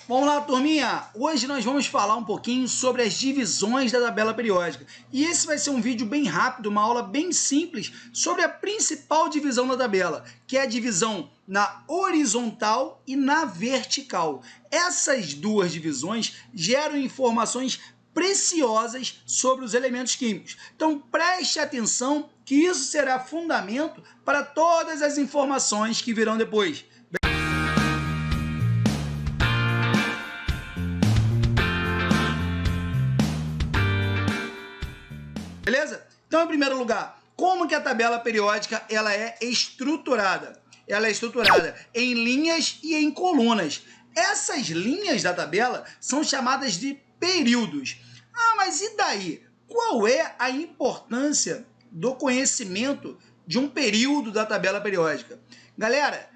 Vamos lá, turminha! Hoje nós vamos falar um pouquinho sobre as divisões da tabela periódica. E esse vai ser um vídeo bem rápido, uma aula bem simples sobre a principal divisão da tabela, que é a divisão na horizontal e na vertical. Essas duas divisões geram informações preciosas sobre os elementos químicos. Então preste atenção que isso será fundamento para todas as informações que virão depois. Beleza? Então, em primeiro lugar, como que a tabela periódica ela é estruturada? Ela é estruturada em linhas e em colunas. Essas linhas da tabela são chamadas de períodos. Ah, mas e daí? Qual é a importância do conhecimento de um período da tabela periódica? Galera,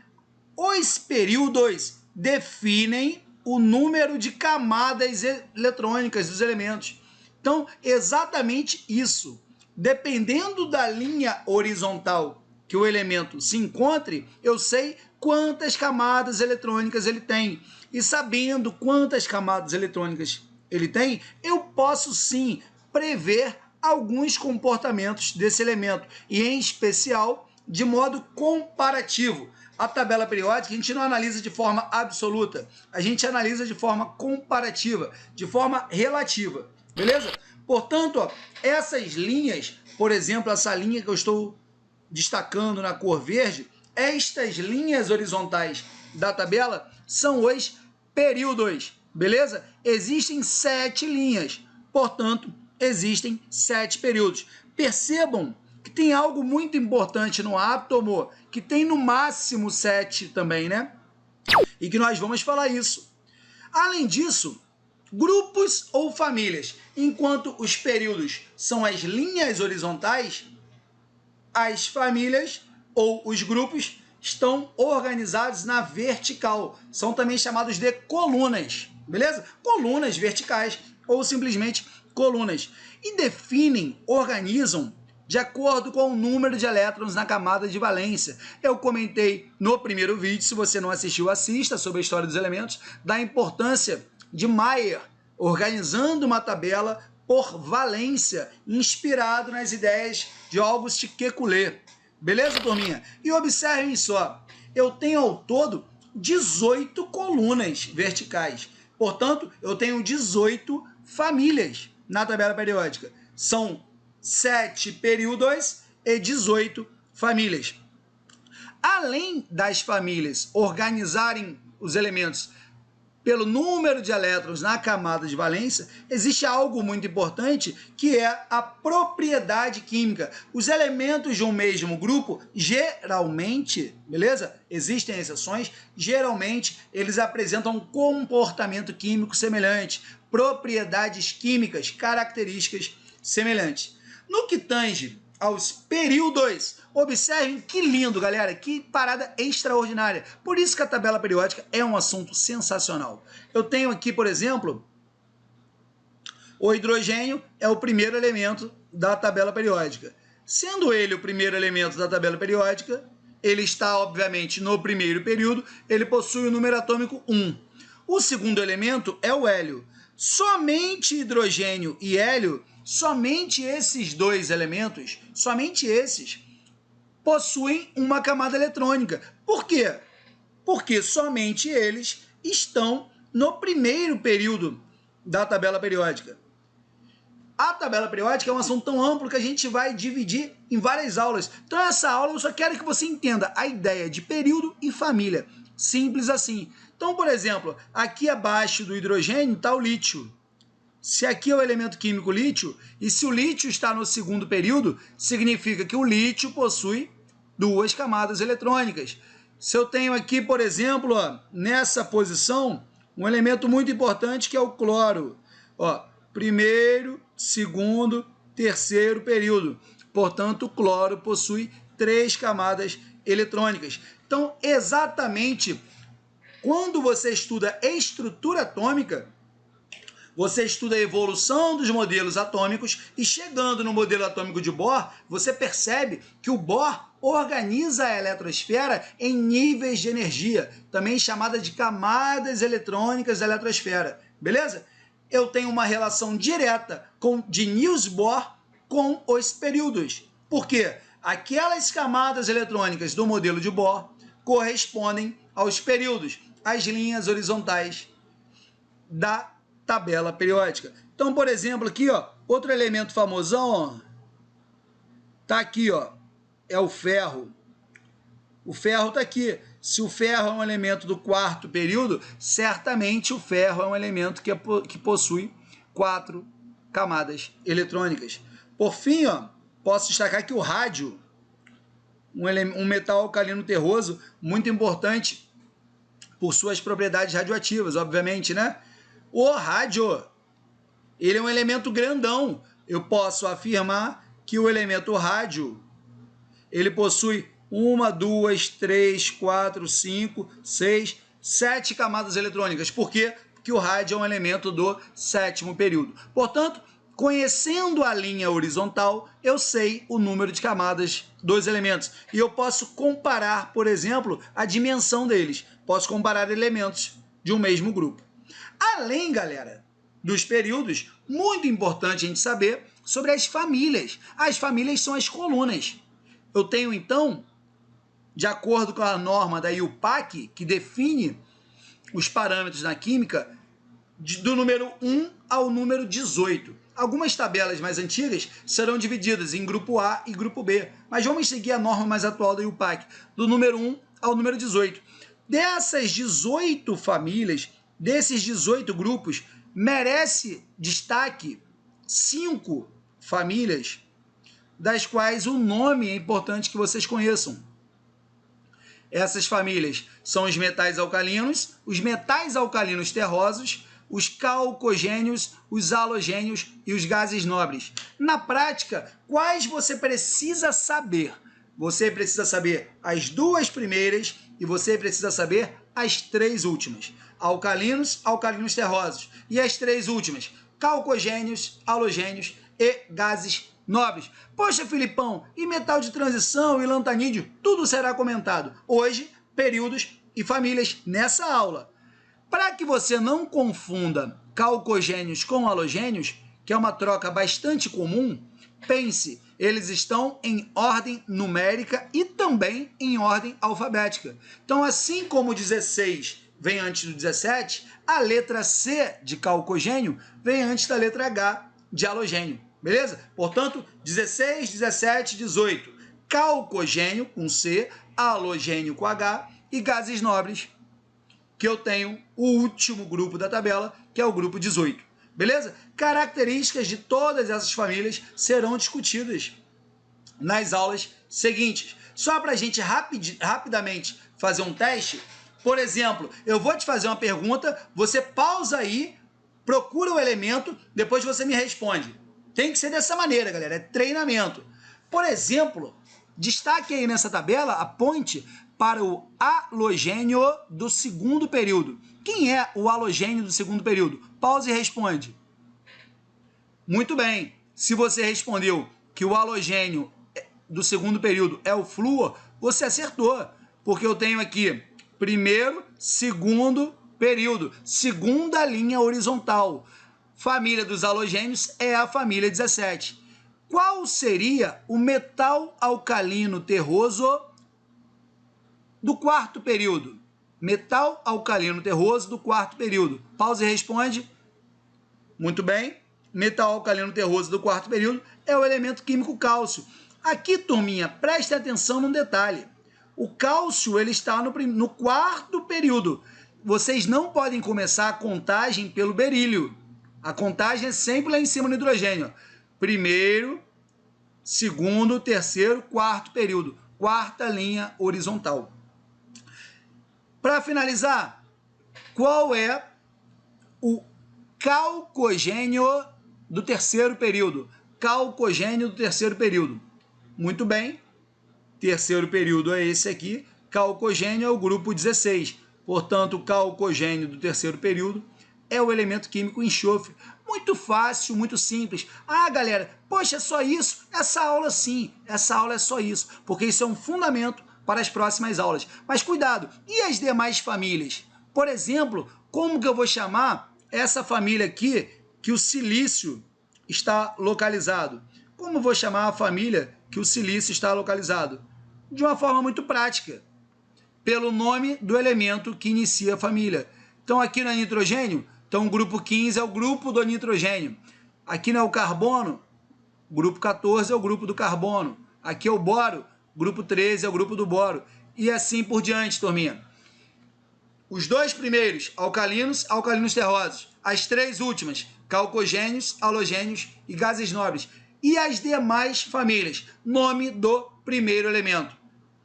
os períodos definem o número de camadas eletrônicas dos elementos. Então, exatamente isso. Dependendo da linha horizontal que o elemento se encontre, eu sei quantas camadas eletrônicas ele tem. E sabendo quantas camadas eletrônicas ele tem, eu posso sim prever alguns comportamentos desse elemento. E em especial, de modo comparativo. A tabela periódica a gente não analisa de forma absoluta. A gente analisa de forma comparativa, de forma relativa. Beleza? Portanto, ó, essas linhas, por exemplo, essa linha que eu estou destacando na cor verde, estas linhas horizontais da tabela são os períodos, beleza? Existem 7 linhas, portanto, existem 7 períodos. Percebam que tem algo muito importante no átomo, que tem no máximo 7 também, né? E que nós vamos falar isso. Além disso, grupos ou famílias. Enquanto os períodos são as linhas horizontais, as famílias ou os grupos estão organizados na vertical. São também chamados de colunas, beleza? Colunas verticais ou simplesmente colunas. E definem, organizam de acordo com o número de elétrons na camada de valência. Eu comentei no primeiro vídeo, se você não assistiu, assista, sobre a história dos elementos, da importância de Mayer, organizando uma tabela por valência, inspirado nas ideias de Auguste Kekulé. Beleza, turminha? E observem só, eu tenho ao todo 18 colunas verticais. Portanto, eu tenho 18 famílias na tabela periódica. São 7 períodos e 18 famílias. Além das famílias organizarem os elementos pelo número de elétrons na camada de valência, existe algo muito importante, que é a propriedade química. Os elementos de um mesmo grupo, geralmente, beleza? Existem exceções, geralmente eles apresentam um comportamento químico semelhante, propriedades químicas, características semelhantes. No que tange aos períodos, observem que lindo, galera, que parada extraordinária. Por isso que a tabela periódica é um assunto sensacional. Eu tenho aqui, por exemplo, o hidrogênio é o primeiro elemento da tabela periódica. Sendo ele o primeiro elemento da tabela periódica, ele está, obviamente, no primeiro período, ele possui o número atômico 1. O segundo elemento é o hélio. Somente hidrogênio e hélio, somente esses dois elementos, somente esses, possuem uma camada eletrônica. Por quê? Porque somente eles estão no primeiro período da tabela periódica. A tabela periódica é um assunto tão amplo que a gente vai dividir em várias aulas. Então, essa aula eu só quero que você entenda a ideia de período e família. Simples assim. Então, por exemplo, aqui abaixo do hidrogênio está o lítio. Se aqui é o elemento químico lítio, e se o lítio está no segundo período, significa que o lítio possui 2 camadas eletrônicas. Se eu tenho aqui, por exemplo, ó, nessa posição, um elemento muito importante que é o cloro. Ó, primeiro, segundo, terceiro período. Portanto, o cloro possui 3 camadas eletrônicas. Então, exatamente quando você estuda estrutura atômica, você estuda a evolução dos modelos atômicos e chegando no modelo atômico de Bohr, você percebe que o Bohr organiza a eletrosfera em níveis de energia, também chamada de camadas eletrônicas da eletrosfera, beleza? Eu tenho uma relação direta de Niels Bohr com os períodos. Por quê? Aquelas camadas eletrônicas do modelo de Bohr correspondem aos períodos, às linhas horizontais da tabela periódica. Então, por exemplo, aqui, ó, outro elemento famosão, ó, tá aqui, ó, é o ferro. O ferro tá aqui. Se o ferro é um elemento do quarto período, certamente o ferro é um elemento que possui 4 camadas eletrônicas. Por fim, ó, posso destacar que o rádio, um metal alcalino terroso, muito importante por suas propriedades radioativas, obviamente, né? O rádio, ele é um elemento grandão. Eu posso afirmar que o elemento rádio, ele possui 1, 2, 3, 4, 5, 6, 7 camadas eletrônicas. Por quê? Porque o rádio é um elemento do 7º período. Portanto, conhecendo a linha horizontal, eu sei o número de camadas dos elementos. E eu posso comparar, por exemplo, a dimensão deles. Posso comparar elementos de um mesmo grupo. Além, galera, dos períodos, muito importante a gente saber sobre as famílias. As famílias são as colunas. Eu tenho, então, de acordo com a norma da IUPAC, que define os parâmetros na química, do número 1 ao número 18. Algumas tabelas mais antigas serão divididas em grupo A e grupo B, mas vamos seguir a norma mais atual da IUPAC, do número 1 ao número 18. Dessas 18 famílias, desses 18 grupos, merece destaque 5 famílias, das quais o nome é importante que vocês conheçam. Essas famílias são os metais alcalinos terrosos, os calcogênios, os halogênios e os gases nobres. Na prática, quais você precisa saber? Você precisa saber as 2 primeiras e você precisa saber as 3 últimas. Alcalinos terrosos. E as 3 últimas, calcogênios, halogênios e gases nobres. Poxa, Filipão, e metal de transição e lantanídeo? Tudo será comentado hoje, períodos e famílias nessa aula. Para que você não confunda calcogênios com halogênios, que é uma troca bastante comum, pense, eles estão em ordem numérica e também em ordem alfabética. Então, assim como o 16 vem antes do 17, a letra C de calcogênio vem antes da letra H de halogênio. Beleza? Portanto, 16, 17, 18. Calcogênio com C, halogênio com H e gases nobres, que eu tenho o último grupo da tabela, que é o grupo 18. Beleza? Características de todas essas famílias serão discutidas nas aulas seguintes. Só para a gente rapidamente fazer um teste, por exemplo, eu vou te fazer uma pergunta, você pausa aí, procura o elemento, depois você me responde. Tem que ser dessa maneira, galera, é treinamento. Por exemplo, destaque aí nessa tabela, aponte para o halogênio do 2º período. Quem é o halogênio do 2º período? Pausa e responde. Muito bem. Se você respondeu que o halogênio do 2º período é o flúor, você acertou. Porque eu tenho aqui 1º, 2º período, 2ª linha horizontal. Família dos halogênios é a família 17. Qual seria o metal alcalino terroso do 4º período? Metal alcalino terroso do 4º período. Pausa e responde. Muito bem. Metal alcalino terroso do 4º período é o elemento químico cálcio. Aqui, turminha, preste atenção num detalhe. O cálcio ele está no 4º período. Vocês não podem começar a contagem pelo berílio. A contagem é sempre lá em cima no hidrogênio. 1º, 2º, 3º, 4º período. 4ª linha horizontal. Para finalizar, qual é o calcogênio do 3º período? Calcogênio do 3º período. Muito bem. 3º período é esse aqui. Calcogênio é o grupo 16. Portanto, o calcogênio do 3º período é o elemento químico enxofre. Muito fácil, muito simples. Ah, galera, poxa, é só isso? Essa aula sim, essa aula é só isso, porque isso é um fundamento para as próximas aulas. Mas cuidado, e as demais famílias? Por exemplo, como que eu vou chamar essa família aqui que o silício está localizado? Como eu vou chamar a família que o silício está localizado? De uma forma muito prática, pelo nome do elemento que inicia a família. Então aqui no nitrogênio, então o grupo 15 é o grupo do nitrogênio. Aqui no carbono, grupo 14 é o grupo do carbono. Aqui é o boro, grupo 13 é o grupo do boro. E assim por diante, turminha. Os dois primeiros, alcalinos, alcalinos terrosos. As três últimas, calcogênios, halogênios e gases nobres. E as demais famílias, nome do primeiro elemento.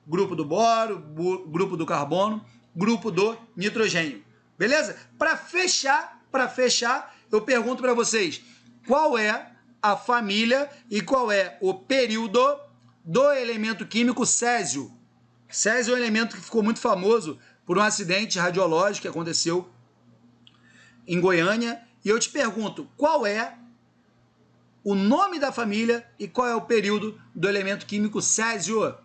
Grupo do boro, grupo do carbono, grupo do nitrogênio. Beleza? Para fechar, eu pergunto para vocês, qual é a família e qual é o período do elemento químico césio? Césio é um elemento que ficou muito famoso por um acidente radiológico que aconteceu em Goiânia. E eu te pergunto, qual é o nome da família e qual é o período do elemento químico césio?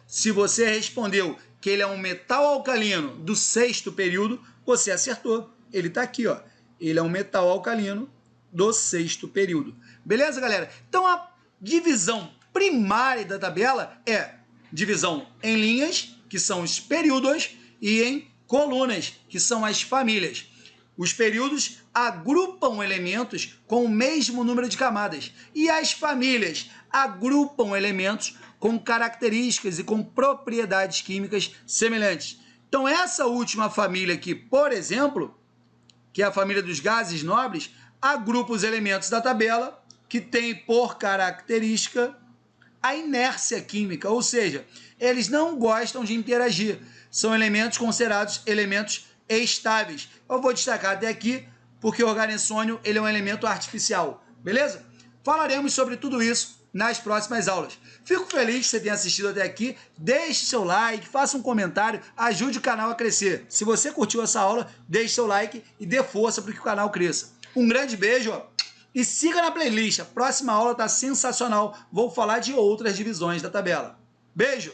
Se você respondeu que ele é um metal alcalino do sexto período, você acertou. Ele está aqui, ó. Ele é um metal alcalino do sexto período. Beleza, galera? Então, a divisão primária da tabela é divisão em linhas, que são os períodos, e em colunas, que são as famílias. Os períodos agrupam elementos com o mesmo número de camadas, e as famílias agrupam elementos com características e com propriedades químicas semelhantes. Então, essa última família aqui, por exemplo, que é a família dos gases nobres, agrupa os elementos da tabela que tem por característica a inércia química, ou seja, eles não gostam de interagir. São elementos considerados elementos estáveis. Eu vou destacar até aqui porque o organessônio ele é um elemento artificial, beleza? Falaremos sobre tudo isso nas próximas aulas. Fico feliz que você tenha assistido até aqui. Deixe seu like, faça um comentário, ajude o canal a crescer. Se você curtiu essa aula, deixe seu like e dê força para que o canal cresça. Um grande beijo, ó, e siga na playlist. A próxima aula está sensacional. Vou falar de outras divisões da tabela. Beijo!